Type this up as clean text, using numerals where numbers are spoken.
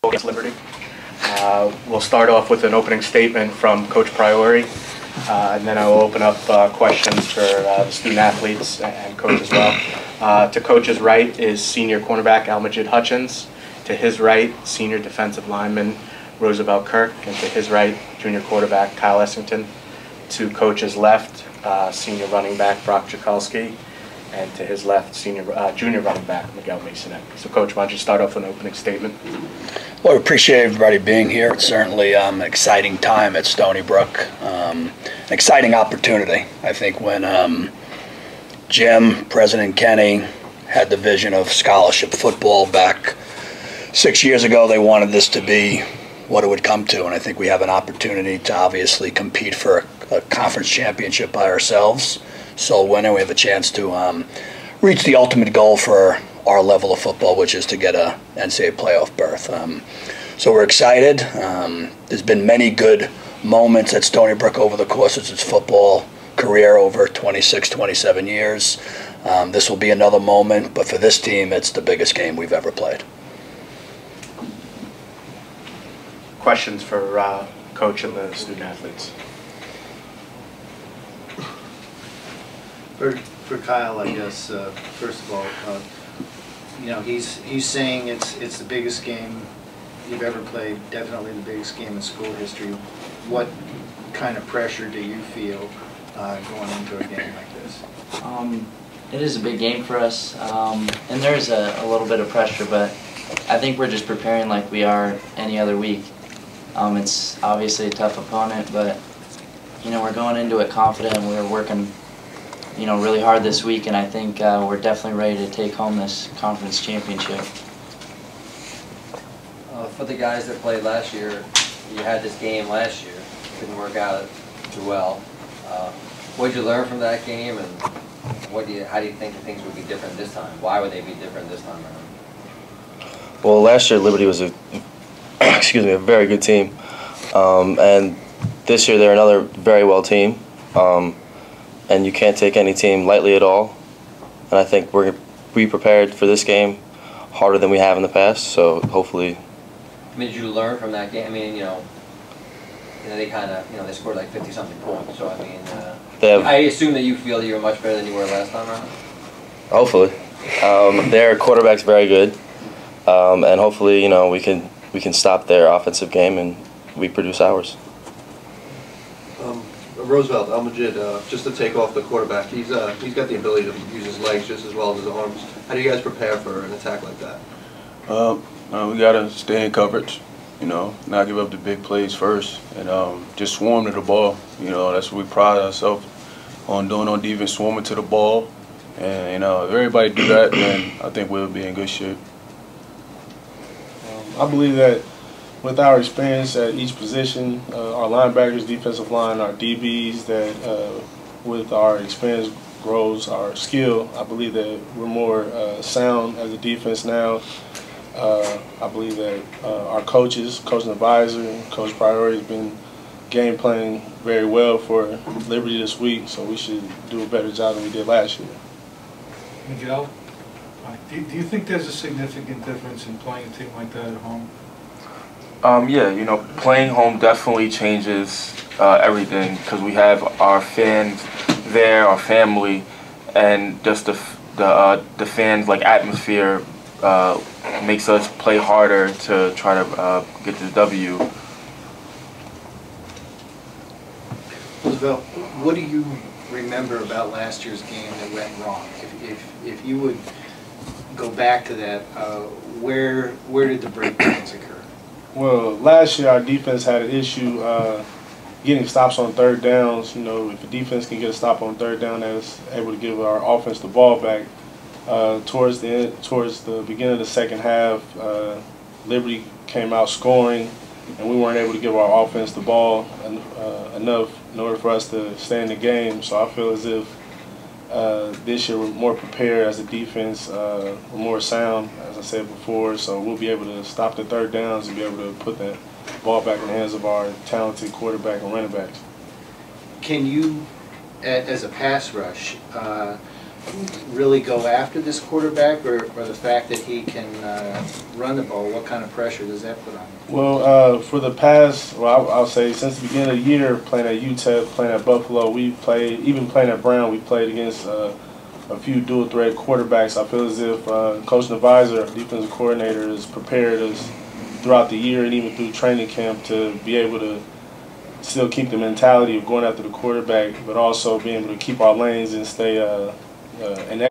against Liberty. We'll start off with an opening statement from Coach Priore, and then I will open up questions for the student athletes and coach as well. To Coach's right is senior cornerback Almajid Hutchins. To his right, senior defensive lineman Roosevelt Kirk, and to his right, junior quarterback Kyle Essington. To Coach's left, senior running back Brock Jakalski, and to his left, junior running back Miguel Masonet. So, Coach, why don't you start off with an opening statement? Well, we appreciate everybody being here. It's certainly an exciting time at Stony Brook, an exciting opportunity. I think when Jim, President Kenny, had the vision of scholarship football back 6 years ago, they wanted this to be what it would come to, and I think we have an opportunity to obviously compete for a conference championship by ourselves. So winning, we have a chance to reach the ultimate goal for our level of football, which is to get a NCAA playoff berth. So we're excited. There's been many good moments at Stony Brook over the course of its football career over 26, 27 years. This will be another moment, but for this team, it's the biggest game we've ever played. Questions for Coach and the student athletes? For Kyle, I guess, first of all, you know, he's saying it's the biggest game you've ever played, definitely the biggest game in school history. What kind of pressure do you feel going into a game like this? It is a big game for us, and there's a little bit of pressure, but I think we're just preparing like we are any other week. It's obviously a tough opponent, but you know, we're going into it confident. We're working, you know, really hard this week, and I think we're definitely ready to take home this conference championship. For the guys that played last year, you had this game last year. Didn't work out too well. What did you learn from that game, and how do you think that things would be different this time? Why would they be different this time around? Well, last year Liberty was a very good team, and this year they're another very well team. And you can't take any team lightly at all. And I think we're going to be prepared for this game harder than we have in the past, so hopefully. I mean, did you learn from that game? I mean, you know they kind of, they scored like 50-something points, so I mean, I assume that you feel that you're much better than you were last time around? Hopefully. Their quarterback's very good, and hopefully, we can stop their offensive game and we produce ours. Roosevelt, Almajid, just to take off the quarterback, he's got the ability to use his legs just as well as his arms. How do you guys prepare for an attack like that? We got to stay in coverage, not give up the big plays first, and just swarm to the ball. That's what we pride ourselves on doing on defense, swarming to the ball. And, if everybody do that, then I think we'll be in good shape. I believe that with our experience at each position, our linebackers, defensive line, our DBs, that with our experience grows our skill. I believe that we're more sound as a defense now. I believe that our coaches, coaching advisor, and Coach Priore has been game planning very well for Liberty this week, so we should do a better job than we did last year. Miguel, do you think there's a significant difference in playing a team like that at home? Yeah, playing home definitely changes everything because we have our fans there, our family, and just the fans atmosphere makes us play harder to try to get the W. Roosevelt, what do you remember about last year's game that went wrong? If you would go back to that, where did the breakdowns occur? Well, last year our defense had an issue getting stops on third downs. If the defense can get a stop on third down, that's able to give our offense the ball back. Towards the beginning of the second half, Liberty came out scoring, and we weren't able to give our offense the ball enough in order for us to stay in the game. So I feel as if this year we're more prepared as a defense, we're more sound, as I said before, so we'll be able to stop the third downs and be able to put that ball back in the hands of our talented quarterback and running backs. Can you, as a pass rush, really go after this quarterback, or the fact that he can run the ball? What kind of pressure does that put on him? Well, for the past, I'll say since the beginning of the year, playing at UTEP, playing at Buffalo, we played, even playing at Brown, we played against a few dual threat quarterbacks. I feel as if Coach Neviser, our defensive coordinator, has prepared us throughout the year and even through training camp to be able to still keep the mentality of going after the quarterback, but also being able to keep our lanes and stay and